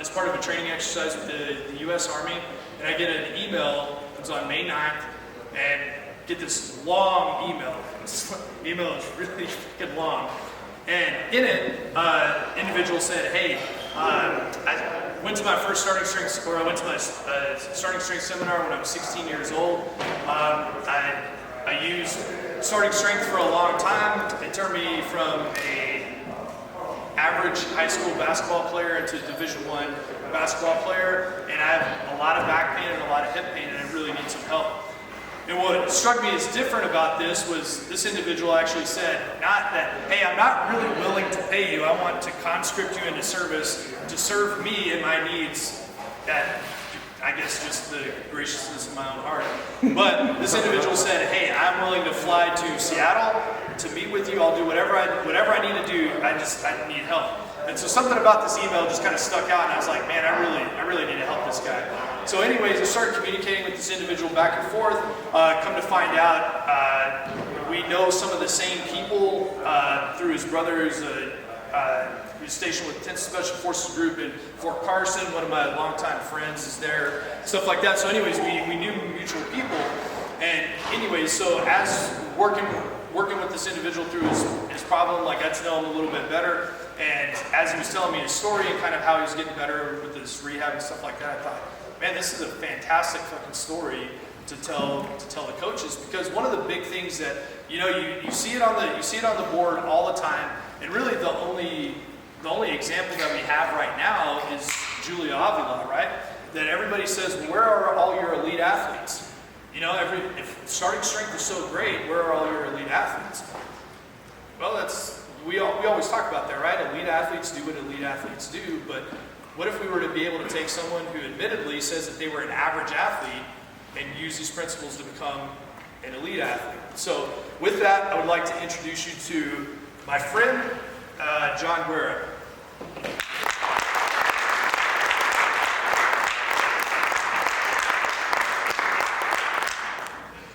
as part of a training exercise with the U.S. Army, and I get an email. It was on May 9th, and get this long email. This email is really freaking long. And in it, individual said, "Hey, I went to my first starting strength, or I went to my starting strength seminar when I was 16 years old. I used starting strength for a long time. It turned me from a average high school basketball player into Division I basketball player, and I have a lot of back pain and a lot of hip pain, and I really need some help." And what struck me as different about this was this individual actually said, not that, "Hey, I'm not really willing to pay you. I want to conscript you into service to serve me and my needs." That, I guess, just the graciousness of my own heart. But this individual said, "Hey, I'm willing to fly to Seattle to meet with you. I'll do whatever I need to do. I need help." And so something about this email just kind of stuck out, and I was like, man, I really need to help this guy. So anyways, I started communicating with this individual back and forth. Come to find out, we know some of the same people through his brother, who's stationed with the 10th Special Forces Group in Fort Carson. One of my longtime friends is there, stuff like that. So anyways, we knew mutual people. And anyways, so as working with this individual through his problem, like, got to know him a little bit better. And as he was telling me his story and kind of how he was getting better with his rehab and stuff like that, I thought, man, this is a fantastic fucking story to tell the coaches, because one of the big things that you see it on the board all the time, and really the only example that we have right now is Julia Avila, right? That everybody says, where are all your elite athletes? If starting strength is so great, where are all your elite athletes? Well, we always talk about that, right? Elite athletes do what elite athletes do, but what if we were to be able to take someone who admittedly says that they were an average athlete and use these principles to become an elite athlete? So with that, I would like to introduce you to my friend, John Guerra.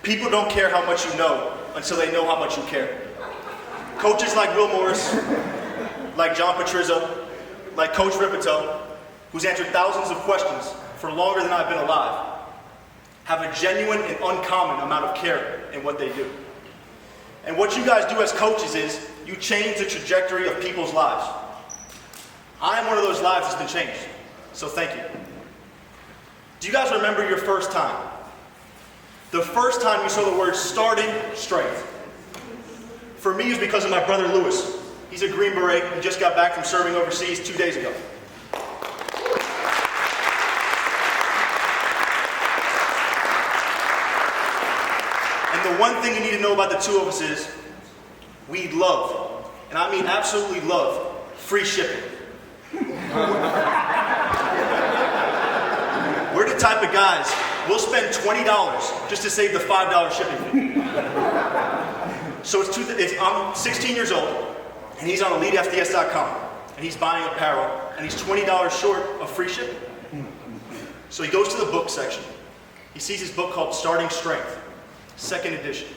People don't care how much you know until they know how much you care. Coaches like Will Morris, like John Patrizzo, like Coach Ripito, who's answered thousands of questions for longer than I've been alive, have a genuine and uncommon amount of care in what they do. And what you guys do as coaches is you change the trajectory of people's lives. I am one of those lives that's been changed, so thank you. Do you guys remember your first time? The first time you saw the word starting strength. For me, it was because of my brother Lewis. He's a Green Beret. He just got back from serving overseas 2 days ago. And the one thing you need to know about the two of us is we love, and I mean absolutely love, free shipping. We're the type of guys, we'll spend $20 just to save the $5 shipping fee. So I'm 16 years old, and he's on EliteFDS.com, and he's buying apparel, and he's $20 short of free shipping. So he goes to the book section. He sees his book called Starting Strength, 2nd edition.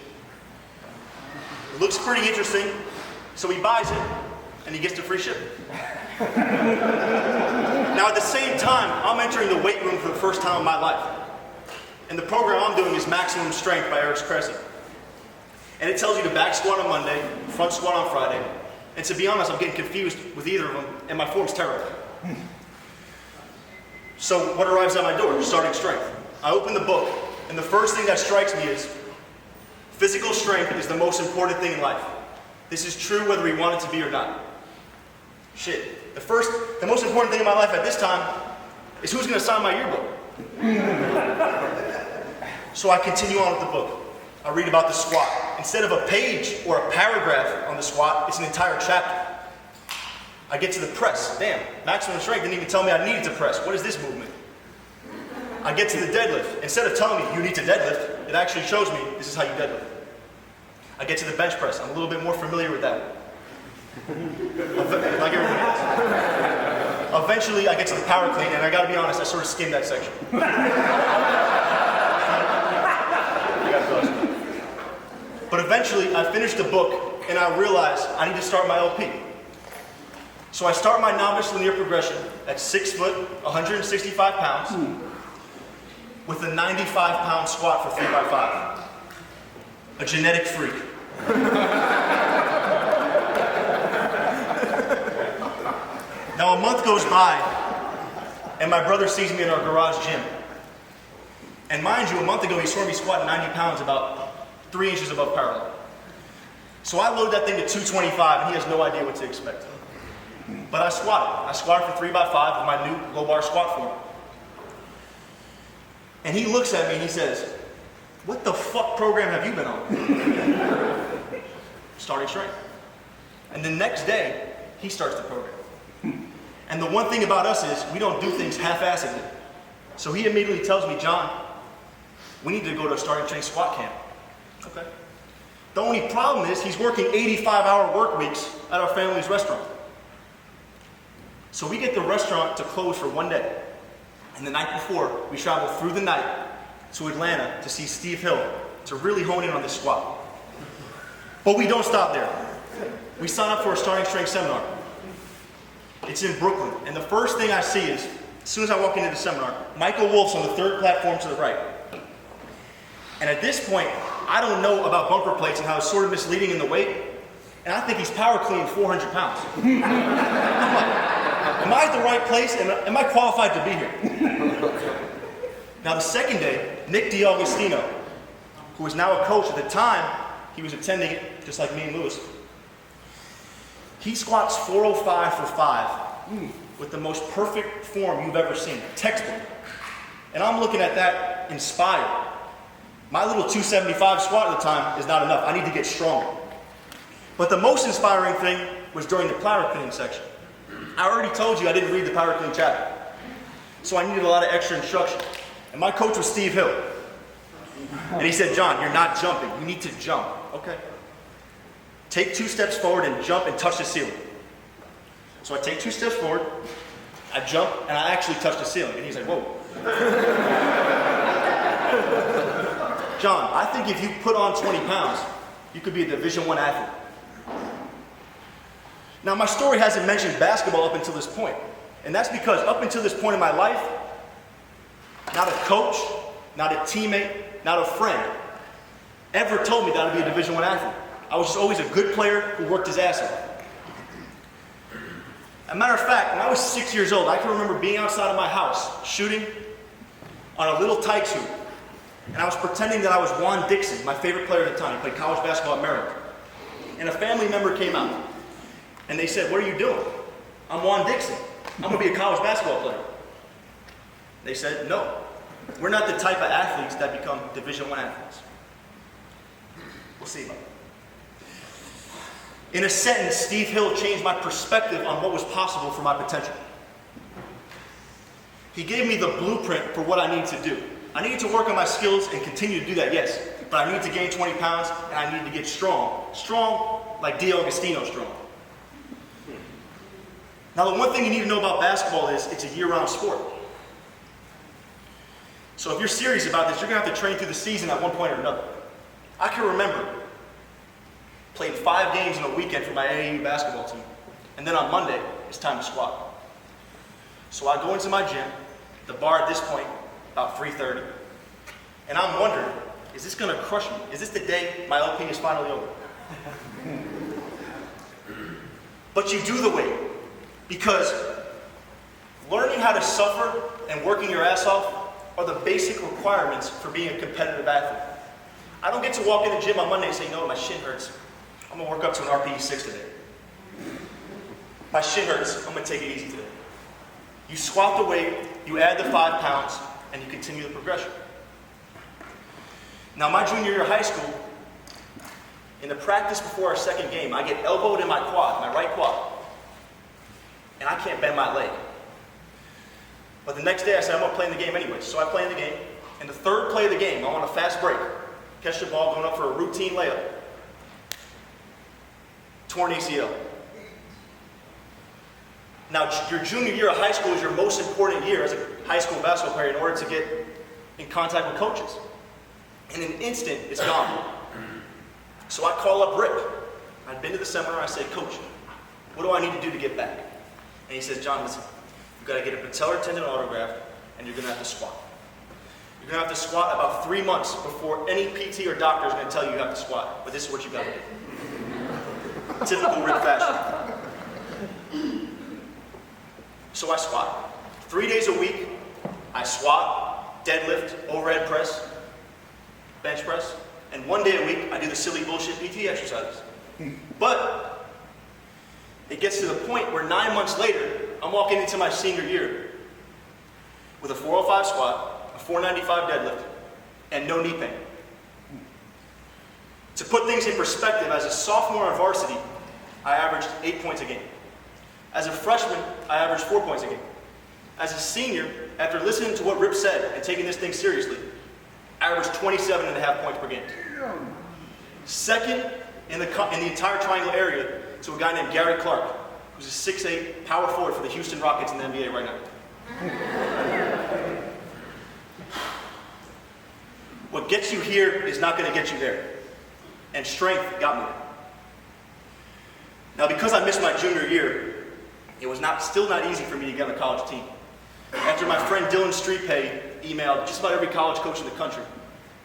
It looks pretty interesting, so he buys it, and he gets the free shipping. Now at the same time, I'm entering the weight room for the first time in my life. And the program I'm doing is Maximum Strength by Eric Cressy. And it tells you to back squat on Monday, front squat on Friday. And to be honest, I'm getting confused with either of them, and my form's terrible. So what arrives at my door? Starting strength. I open the book, and the first thing that strikes me is physical strength is the most important thing in life. This is true whether we want it to be or not. Shit. The most important thing in my life at this time is who's going to sign my yearbook. So I continue on with the book. I read about the squat. Instead of a page or a paragraph on the squat, it's an entire chapter. I get to the press. Damn, maximum strength didn't even tell me I needed to press. What is this movement? I get to the deadlift. Instead of telling me you need to deadlift, it actually shows me this is how you deadlift. I get to the bench press. I'm a little bit more familiar with that. Like everybody else. Eventually, I get to the power clean, and I gotta be honest, I sort of skimmed that section. But eventually, I finished the book, and I realized I need to start my LP. So I start my novice linear progression at 6 foot, 165 pounds, with a 95-pound squat for 3x5. A genetic freak. Now a month goes by, and my brother sees me in our garage gym. And mind you, a month ago he saw me squatting 90 pounds about 3 inches above parallel. So I load that thing to 225, and he has no idea what to expect. But I squatted. I squatted for 3x5 with my new low bar squat form. And he looks at me and he says, "What the fuck program have you been on?" Starting strength. And the next day, he starts the program. And the one thing about us is we don't do things half-assedly. So he immediately tells me, "John, we need to go to a starting strength squat camp." Okay. The only problem is he's working 85-hour work weeks at our family's restaurant. So we get the restaurant to close for one day. And the night before, we travel through the night to Atlanta to see Steve Hill to really hone in on this squat. But we don't stop there. We sign up for a starting strength seminar. It's in Brooklyn. And the first thing I see is, as soon as I walk into the seminar, Michael Wolf's on the third platform to the right. And at this point, I don't know about bumper plates and how it's sort of misleading in the weight. And I think he's power cleaning 400 pounds. I'm like, am I at the right place? Am I qualified to be here? Now the second day, Nick DiAugustino, who is now a coach, at the time, he was attending it just like me and Lewis. He squats 405 for 5 with the most perfect form you've ever seen, textbook. And I'm looking at that inspired. My little 275 squat at the time is not enough. I need to get stronger. But the most inspiring thing was during the power cleaning section. I already told you I didn't read the power clean chapter. So I needed a lot of extra instruction. And my coach was Steve Hill. And he said, "John, you're not jumping. You need to jump." Okay. Take 2 steps forward and jump and touch the ceiling. So I take 2 steps forward, I jump, and I actually touch the ceiling. And he's like, "Whoa." "John, I think if you put on 20 pounds, you could be a Division I athlete." Now, my story hasn't mentioned basketball up until this point. And that's because up until this point in my life, not a coach, not a teammate, not a friend ever told me that I'd be a Division I athlete. I was just always a good player who worked his ass off. As a matter of fact, when I was 6 years old, I can remember being outside of my house shooting on a little Tykes hoop. And I was pretending that I was Juan Dixon, my favorite player at the time. He played college basketball at Maryland. And a family member came out. And they said, "What are you doing?" "I'm Juan Dixon. I'm going to be a college basketball player." They said, "No, we're not the type of athletes that become Division I athletes." We'll see about it. In a sentence, Steve Hill changed my perspective on what was possible for my potential. He gave me the blueprint for what I need to do. I needed to work on my skills and continue to do that, yes. But I needed to gain 20 pounds, and I needed to get strong. Strong like DiAugustino strong. Now, the one thing you need to know about basketball is it's a year-round sport. So if you're serious about this, you're going to have to train through the season at one point or another. I can remember playing 5 games in a weekend for my AAU basketball team. And then on Monday, it's time to squat. So I go into my gym, the bar at this point, about 3:30. And I'm wondering, is this going to crush me? Is this the day my LP is finally over? But you do the weight. Because learning how to suffer and working your ass off are the basic requirements for being a competitive athlete. I don't get to walk in the gym on Monday and say, "No, my shin hurts. I'm going to work up to an RPE 6 today. My shin hurts. I'm going to take it easy today." You squat the weight, you add the 5 pounds, and you continue the progression. Now, my junior year of high school, in the practice before our second game, I get elbowed in my quad, my right quad. And I can't bend my leg. But the next day I said, "I'm going to play in the game anyway." So I play in the game. And the third play of the game, I'm on a fast break. Catch the ball going up for a routine layup. Torn ACL. Now, your junior year of high school is your most important year as a high school basketball player in order to get in contact with coaches. In an instant, it's gone. So I call up Rick. I'd been to the seminar. I said, "Coach, what do I need to do to get back?" And he says, John, listen, you've got to get a patellar tendon autograft, and you're going to have to squat. You're going to have to squat about 3 months before any PT or doctor is going to tell you have to squat. But this is what you got to do. Typical Rick fashion. So I squat. 3 days a week, I squat, deadlift, overhead press, bench press, and 1 day a week, I do the silly bullshit PT exercises. But it gets to the point where 9 months later, I'm walking into my senior year with a 405 squat, a 495 deadlift, and no knee pain. To put things in perspective, as a sophomore on varsity, I averaged 8 points a game. As a freshman, I averaged 4 points a game. As a senior, after listening to what Rip said and taking this thing seriously, I averaged 27.5 points per game. Second in the entire triangle area to a guy named Gary Clark, who's a 6'8" power forward for the Houston Rockets in the NBA right now. What gets you here is not going to get you there. And strength got me there. Now, because I missed my junior year, it was still not easy for me to get on the college team. After my friend Dylan Streetpay emailed just about every college coach in the country,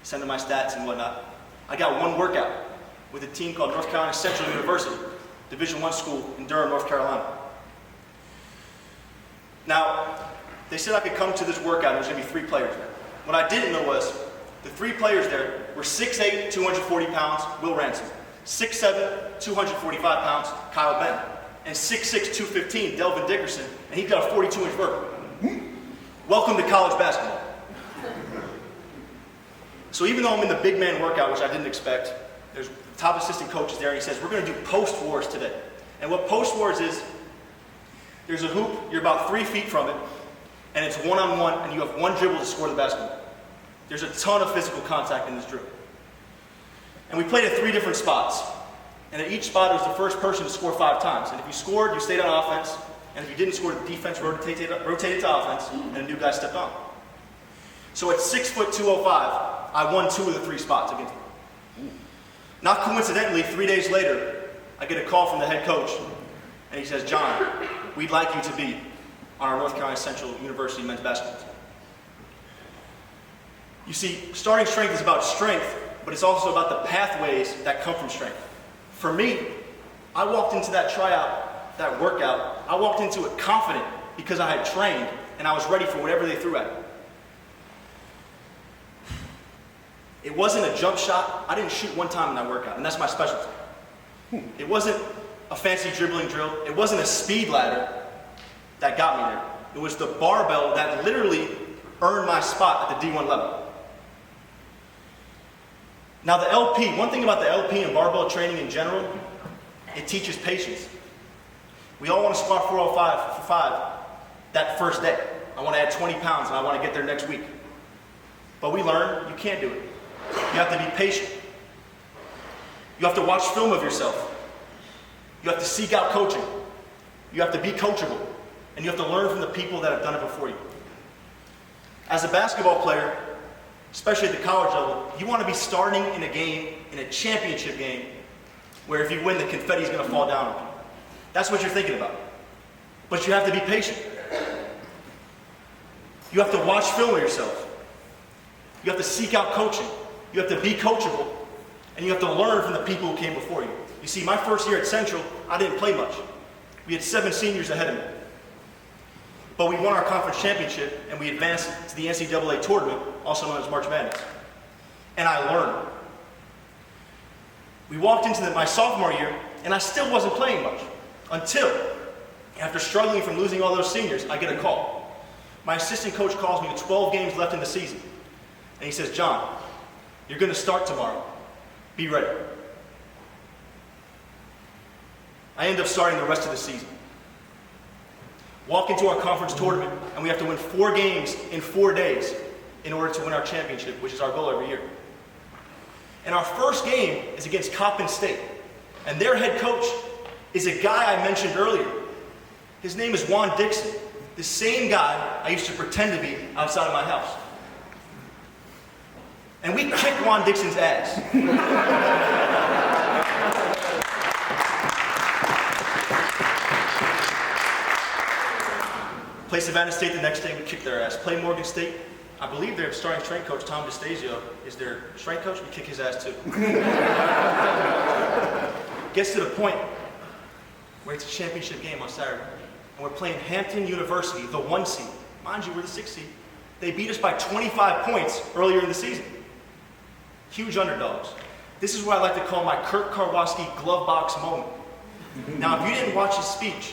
sending my stats and whatnot, I got one workout with a team called North Carolina Central University, Division I school in Durham, North Carolina. Now, they said I could come to this workout and there was going to be 3 players there. What I didn't know was the 3 players there were 6'8", 240 pounds, Will Ransom, 6'7", 245 pounds, Kyle Bennett, and 6'6", 215, Delvin Dickerson, and he's got a 42-inch vertical. Welcome to college basketball. So even though I'm in the big man workout, which I didn't expect, there's the top assistant coach is there, and he says, we're going to do post-wars today. And what post-wars is, there's a hoop, you're about 3 feet from it, and it's one-on-one, and you have one dribble to score the basketball. There's a ton of physical contact in this drill. And we played at 3 different spots. And at each spot, it was the first person to score 5 times. And if you scored, you stayed on offense. And if you didn't score, the defense rotated to offense, and a new guy stepped on. So at 6'205", I won 2 of the 3 spots against them. Not coincidentally, 3 days later, I get a call from the head coach. And he says, John, we'd like you to be on our North Carolina Central University men's basketball team. You see, starting strength is about strength, but it's also about the pathways that come from strength. For me, I walked into that tryout, that workout, I walked into it confident because I had trained and I was ready for whatever they threw at me. It wasn't a jump shot. I didn't shoot 1 time in that workout, and that's my specialty. It wasn't a fancy dribbling drill. It wasn't a speed ladder that got me there. It was the barbell that literally earned my spot at the D1 level. Now the LP, one thing about the LP and barbell training in general, it teaches patience. We all want to squat 405 for 5 that first day. I want to add 20 pounds and I want to get there next week. But we learn you can't do it. You have to be patient. You have to watch film of yourself. You have to seek out coaching. You have to be coachable. And you have to learn from the people that have done it before you. As a basketball player, especially at the college level, you want to be starting in a game, in a championship game, where if you win, the confetti is going to fall down on you. That's what you're thinking about. But you have to be patient. You have to watch film of yourself. You have to seek out coaching. You have to be coachable. And you have to learn from the people who came before you. You see, my first year at Central, I didn't play much. We had 7 seniors ahead of me. But we won our conference championship, and we advanced to the NCAA tournament, also known as March Madness. And I learned. We walked into my sophomore year, and I still wasn't playing much. Until, after struggling from losing all those seniors, I get a call. My assistant coach calls me with 12 games left in the season. And he says, John, you're going to start tomorrow. Be ready. I end up starting the rest of the season. Walk into our conference tournament, and we have to win 4 games in 4 days in order to win our championship, which is our goal every year. And our first game is against Coppin State. And their head coach is a guy I mentioned earlier. His name is Juan Dixon, the same guy I used to pretend to be outside of my house. And we kicked Juan Dixon's ass. Play Savannah State the next day, we kick their ass. Play Morgan State. I believe their starting strength coach, Tom DeStasio, is their strength coach. We kick his ass too. Gets to the point where it's a championship game on Saturday. And we're playing Hampton University, the 1 seed. Mind you, we're the 6 seed. They beat us by 25 points earlier in the season. Huge underdogs. This is what I like to call my Kirk Karwoski glove box moment. Now, if you didn't watch his speech,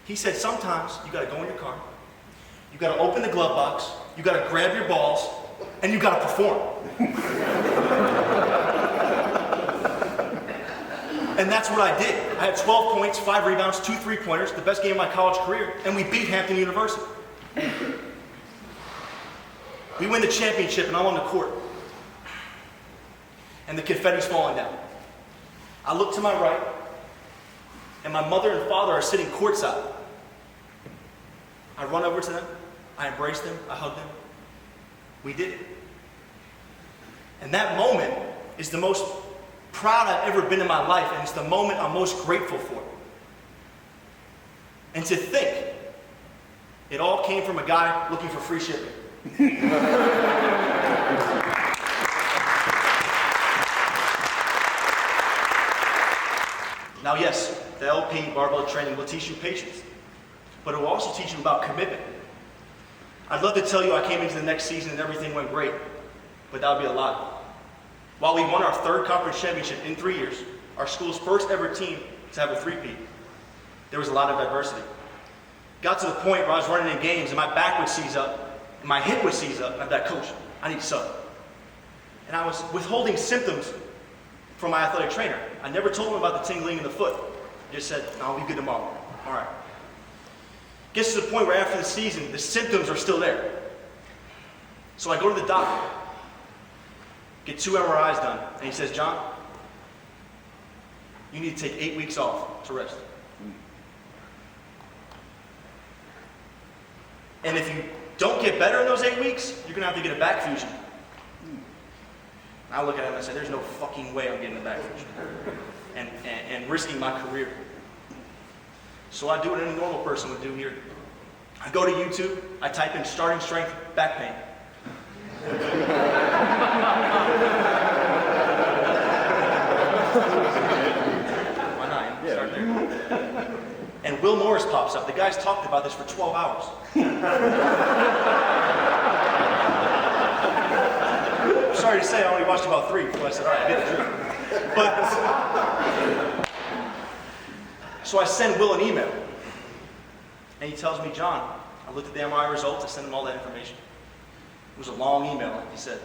he said sometimes you got to go in your car, you got to open the glove box, you got to grab your balls, and you got to perform. And that's what I did. I had 12 points, 5 rebounds, 2 3-pointers, the best game of my college career, and we beat Hampton University. We win the championship, and I'm on the court. And the confetti's falling down. I look to my right, and my mother and father are sitting courtside. I run over to them, I embrace them, I hug them. We did it. And that moment is the most proud I've ever been in my life, and it's the moment I'm most grateful for. And to think, it all came from a guy looking for free shipping. Now yes, the LP barbell training will teach you patience, but it will also teach you about commitment. I'd love to tell you I came into the next season and everything went great, but that would be a lie. While we won our 3rd conference championship in 3 years, our school's first ever team to have a 3-peat, there was a lot of adversity. Got to the point where I was running in games and my back would seize up, and my hip would seize up, and I'd be like, "Coach, I need a sub." And I was withholding symptoms from my athletic trainer. I never told him about the tingling in the foot. I just said, "No, I'll be good tomorrow." All right. Gets to the point where after the season, the symptoms are still there. So I go to the doctor, get 2 MRIs done, and he says, "John, you need to take 8 weeks off to rest. And if you don't get better in those 8 weeks, you're going to have to get a back fusion." I look at him and I say, "There's no fucking way I'm getting a back fusion and risking my career." So I do what any normal person would do here. I go to YouTube, I type in starting strength back pain. Why not? Start there. And Will Morris pops up. The guy's talked about this for 12 hours. Sorry to say, I only watched about 3 before I said, "All right, I get the drill." But, so I send Will an email. And he tells me, "John, I looked at the MRI results, I sent him all that information." It was a long email, like he said.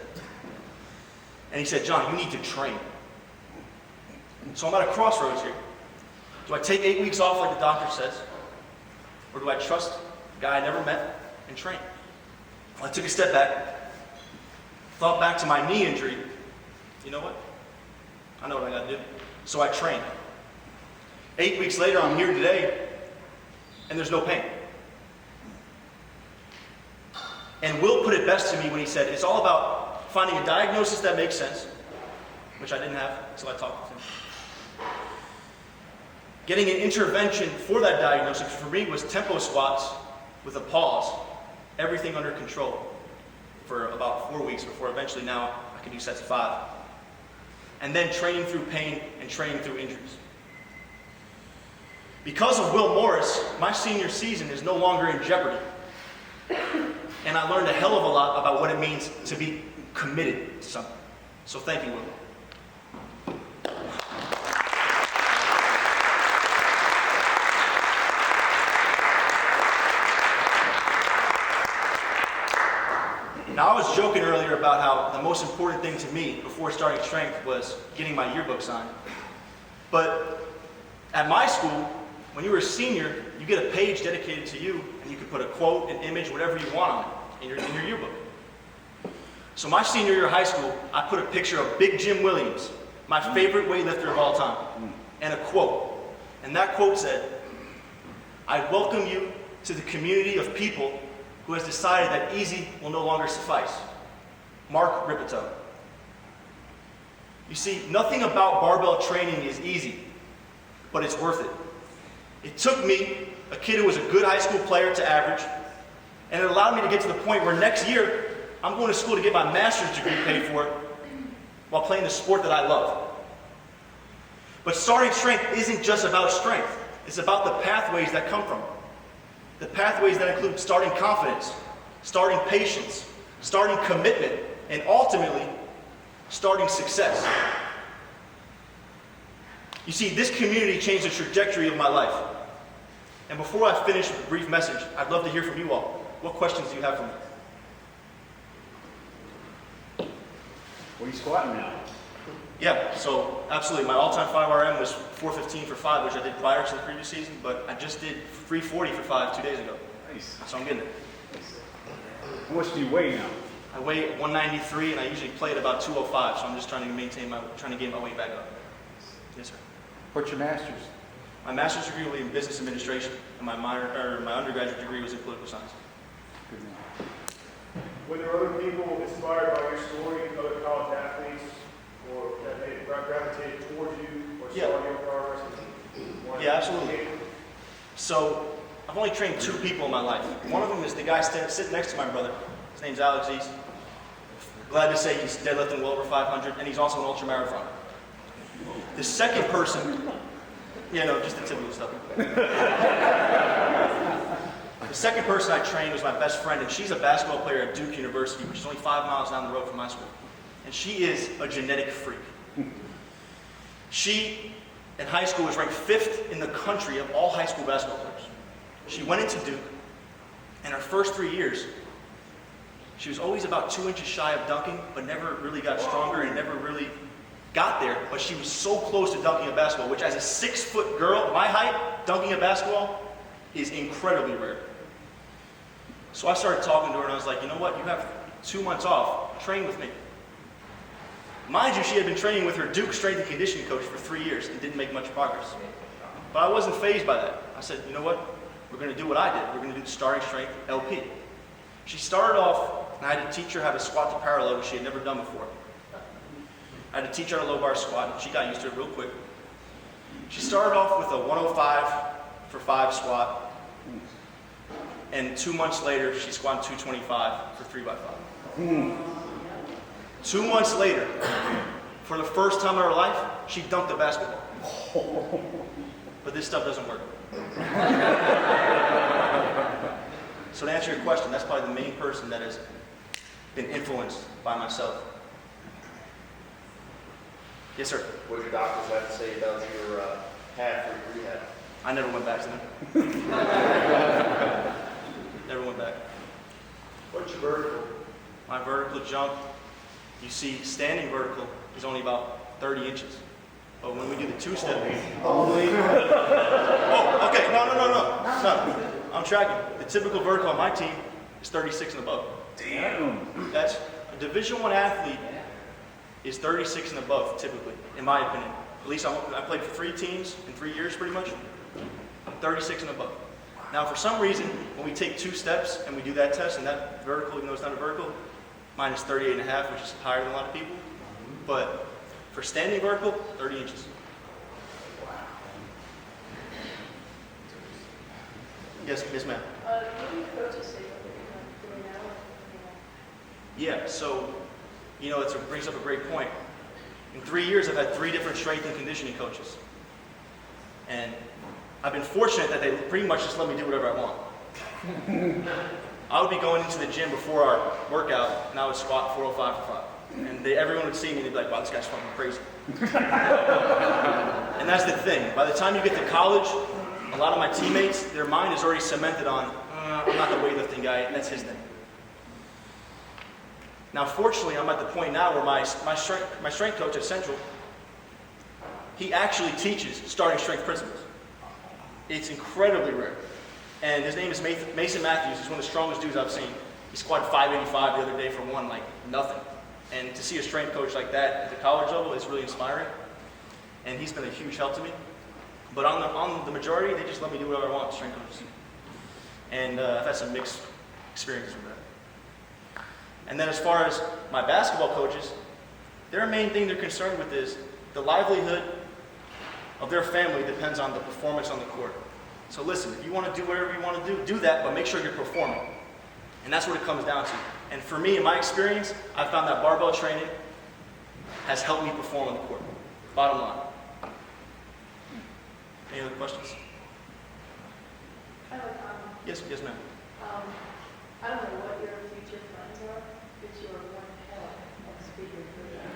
And he said, "John, you need to train." So I'm at a crossroads here. Do I take 8 weeks off like the doctor says? Or do I trust a guy I never met and train? Well, I took a step back, thought back to my knee injury. You know what? I know what I gotta do. So I trained. 8 weeks later, I'm here today, and there's no pain. And Will put it best to me when he said, it's all about finding a diagnosis that makes sense, which I didn't have until I talked with him. Getting an intervention for that diagnosis for me was tempo squats with a pause, everything under control for about 4 weeks before eventually now I can do sets of 5. And then training through pain and training through injuries. Because of Will Morris, my senior season is no longer in jeopardy. And I learned a hell of a lot about what it means to be committed to something. So thank you, Will. Now, I was joking earlier about how the most important thing to me before starting strength was getting my yearbook signed. But at my school, when you were a senior, you get a page dedicated to you, and you can put a quote, an image, whatever you want on it in your yearbook. So my senior year of high school, I put a picture of Big Jim Williams, my favorite weightlifter of all time, and a quote. And that quote said, "I welcome you to the community of people who has decided that easy will no longer suffice. Mark Ripito." You see, nothing about barbell training is easy, but it's worth it. It took me, a kid who was a good high school player, to average, and it allowed me to get to the point where next year, I'm going to school to get my master's degree paid for while playing the sport that I love. But starting strength isn't just about strength. It's about the pathways that come from it. The pathways that include starting confidence, starting patience, starting commitment, and ultimately, starting success. You see, this community changed the trajectory of my life. And before I finish with a brief message, I'd love to hear from you all. What questions do you have for me? What are you squatting now? Yeah, so absolutely. My all-time 5RM was 415 for 5, which I did prior to the previous season, but I just did 340 for 5 2 days ago. Nice. So I'm getting it. How much do you weigh now? I weigh 193, and I usually play at about 205, so I'm just trying to get my weight back up. Yes, sir. What's your master's? My master's degree will be in business administration, and my undergraduate degree was in political science. Good man. Were there other people inspired by your story, other college athletes, or that they gravitated towards you, or saw your progress? Yeah, absolutely. So, I've only trained 2 people in my life. One of them is the guy sitting next to my brother. His name's Alex East. Glad to say he's deadlifting well over 500, and he's also an ultramarathoner. The second person, just the typical stuff. The second person I trained was my best friend, and she's a basketball player at Duke University, which is only 5 miles down the road from my school. And she is a genetic freak. She, in high school, was ranked 5th in the country of all high school basketball players. She went into Duke, and her first 3 years, she was always about 2 inches shy of dunking, but never really got stronger and never really got there. But she was so close to dunking a basketball, which as a 6-foot girl, my height, dunking a basketball is incredibly rare. So I started talking to her, and I was like, you know what? You have 2 months off. Train with me. Mind you, she had been training with her Duke strength and conditioning coach for 3 years and didn't make much progress. But I wasn't fazed by that. I said, you know what? We're going to do what I did. We're going to do the starting strength LP. She started off, and I had to teach her how to squat to parallel, which she had never done before. I had to teach her a low bar squat, and she got used to it real quick. She started off with a 105 for 5 squat, and 2 months later, she squatted 225 for 3 by 5. 2 months later, for the first time in her life, she dunked a basketball. But this stuff doesn't work. So to answer your question, that's probably the main person that has been influenced by myself. Yes, sir. What did your doctors have to say about your half or your rehab? I never went back to them. Never went back. What's your vertical? My vertical jump, you see, standing vertical is only about 30 inches. But when we do the 2-step, oh, okay, no. I'm tracking. The typical vertical on my team is 36 and above. Damn. That's a Division I athlete is 36 and above, typically, in my opinion. At least I played for 3 teams in 3 years, pretty much. 36 and above. Now, for some reason, when we take 2 steps and we do that test, and that vertical, even though it's not a vertical, mine is 38 and a half, which is higher than a lot of people. But for standing vertical, 30 inches. Yes, ma'am. What do your coaches say about what you're doing now? Yeah, so, it brings up a great point. In 3 years, I've had 3 different strength and conditioning coaches. And I've been fortunate that they pretty much just let me do whatever I want. I would be going into the gym before our workout, and I would squat 405 for 5. And everyone would see me and they'd be like, wow, this guy's fucking crazy. And that's the thing. By the time you get to college, a lot of my teammates, their mind is already cemented on, I'm not the weightlifting guy, and that's his thing. Now, fortunately, I'm at the point now where my strength coach at Central, he actually teaches starting strength principles. It's incredibly rare. And his name is Mason Matthews. He's one of the strongest dudes I've seen. He squatted 585 the other day for one, like nothing. And to see a strength coach like that at the college level is really inspiring. And he's been a huge help to me. But on the majority, they just let me do whatever I want, strength coaches. And I've had some mixed experiences with that. And then as far as my basketball coaches, their main thing they're concerned with is the livelihood of their family depends on the performance on the court. So listen, if you want to do whatever you want to do that, but make sure you're performing. And that's what it comes down to. And for me, in my experience, I found that barbell training has helped me perform on the court. Bottom line. Any other questions? I have a comment. Yes, ma'am. I don't know what your future plans are, but you are one hell of a speaker for that.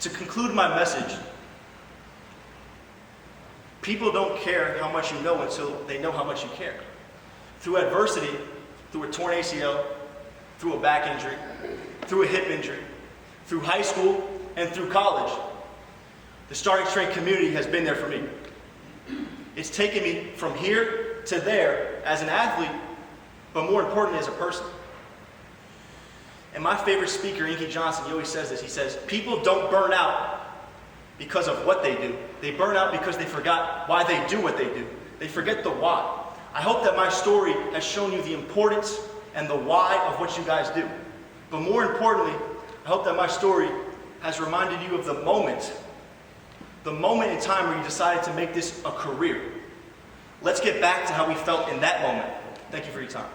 To conclude my message, people don't care how much you know until they know how much you care. Through adversity, through a torn ACL, through a back injury, through a hip injury, through high school, and through college, the starting strength community has been there for me. It's taken me from here to there as an athlete, but more importantly as a person. And my favorite speaker, Inky Johnson, he always says this. He says, people don't burn out because of what they do. They burn out because they forgot why they do what they do. They forget the why. I hope that my story has shown you the importance and the why of what you guys do. But more importantly, I hope that my story has reminded you of the moment in time where you decided to make this a career. Let's get back to how we felt in that moment. Thank you for your time.